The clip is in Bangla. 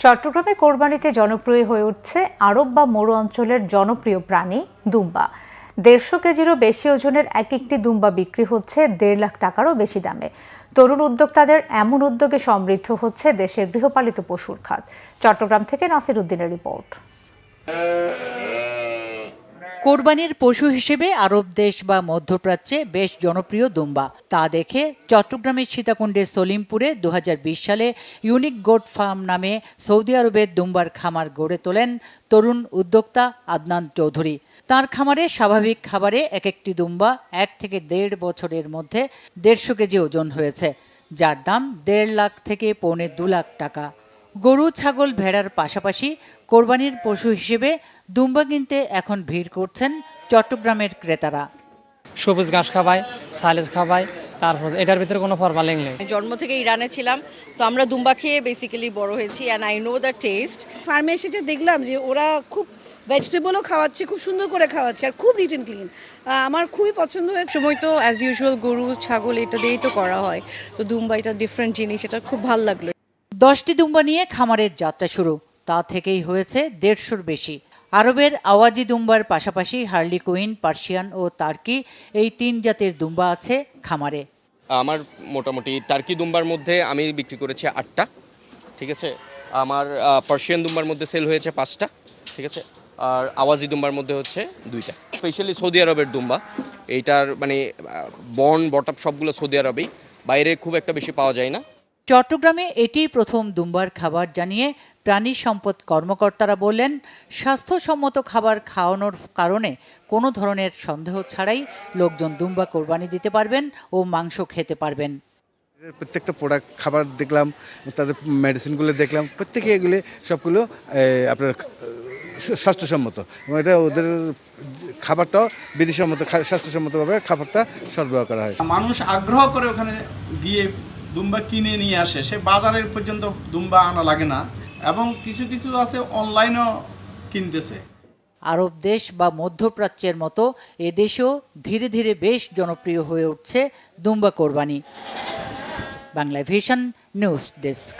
চট্টগ্রামে কোরবানিতে জনপ্রিয় হয়ে উঠছে আরব বা মরু অঞ্চলের জনপ্রিয় প্রাণী দুম্বা। 150 কেজিরও বেশি ওজনের এক একটি দুম্বা বিক্রি হচ্ছে 1.5 লাখ টাকারও বেশি দামে। তরুণ উদ্যোক্তাদের এমন উদ্যোগে সমৃদ্ধ হচ্ছে দেশের গৃহপালিত পশুর খাত। চট্টগ্রাম থেকে নাসির উদ্দিনের রিপোর্ট। কোরবানির পশু হিসেবে আরব দেশ বা মধ্যপ্রাচ্যে বেশ জনপ্রিয় দুম্বা। তা দেখে চট্টগ্রামের সীতাকুণ্ডের সলিমপুরে 2020 সালে ইউনিক গোট ফার্ম নামে সৌদি আরবের দুম্বার খামার গড়ে তোলেন তরুণ উদ্যোক্তা আদনান চৌধুরী। তার খামারে স্বাভাবিক খাবারে এক একটি দুম্বা 1 থেকে 1.5 বছরের মধ্যে 150 কেজি ওজন হয়েছে, যার দাম 1.5 লাখ থেকে 1.25 লাখ টাকা। গরু, ছাগল, ভেড়ার পাশাপাশি কোরবানির পশু হিসেবে দুম্বা কিনতে এখন ভিড় করছেন চট্টগ্রামের ক্রেতারা। সবুজ ঘাস খাবায়, সাইলেজ খাবায়, তারপর এটার ভিতরে কোনো ফরমালিন নেই। জন্ম থেকে ইরানে ছিলাম, তো আমরা দুম্বা খেয়ে বেসিক্যালি বড় হয়েছি and I know the test. ফার্মে এসে যে দেখলাম যে ওরা খুব ভেজিটেবলও খাওয়াচ্ছে, খুব সুন্দর করে খাওয়াচ্ছে আর খুব নিট অ্যান্ড ক্লিন। আমার খুবই পছন্দ হয়েছে। সময় তো অ্যাজ ইউজুয়াল গরু, ছাগল এটা দিয়েই তো করা হয়, তো দুম্বা এটা ডিফারেন্ট জিনিস, এটা খুব ভালো লাগলো। 10টি দুম্বা নিয়ে খামারের যাত্রা শুরু, তা থেকেই হয়েছে 150-র বেশি। আরবের আওয়াজি দুম্বার পাশাপাশি হার্লি কুইন, পার্সিয়ান ও টার্কি, এই 3 জাতের দুম্বা আছে খামারে। আমার মোটামুটি টার্কি দুম্বার মধ্যে আমি বিক্রি করেছি 8টা, ঠিক আছে। আমার পার্সিয়ান দুম্বার মধ্যে সেল হয়েছে 5টা, ঠিক আছে। আর আওয়াজি দুম্বার মধ্যে হচ্ছে 2টা। স্পেশালি সৌদি আরবের দুম্বা, এইটার মানে বর্ন বটপ সবগুলো সৌদি আরবেই, বাইরে খুব একটা বেশি পাওয়া যায় না। চট্টগ্রামে এটিই প্রথম দুম্বার খাবার জানিয়ে প্রাণী সম্পদ কর্মকর্তারা বললেন, স্বাস্থ্যসম্মত খাবার খাওয়ানোর কারণে কোনো ধরনের সন্দেহ ছাড়াই লোকজন দুম্বা কোরবানি দিতে পারবেন ও মাংস খেতে পারবেন। প্রত্যেকটা প্রোডাক্ট খাবার দেখলাম, তাদের মেডিসিনগুলো দেখলাম, প্রত্যেকে এগুলি সবগুলো আপনার স্বাস্থ্যসম্মত এবং এটা ওদের খাবারটাও বিধিসম্মত, স্বাস্থ্যসম্মতভাবে খাবারটা সরবরাহ করা হয়। মানুষ আগ্রহ করে ওখানে গিয়ে দুম্বা কিনে নিয়ে আসে, সে বাজারের পর্যন্ত দুম্বা আনা লাগে না, এবং কিছু কিছু আছে অনলাইনেও কিনতেছে। আরব দেশ বা মধ্যপ্রাচ্যের মতো এদেশেও ধীরে ধীরে বেশ জনপ্রিয় হয়ে উঠছে দুম্বা কোরবানি। Bangla vision news desk.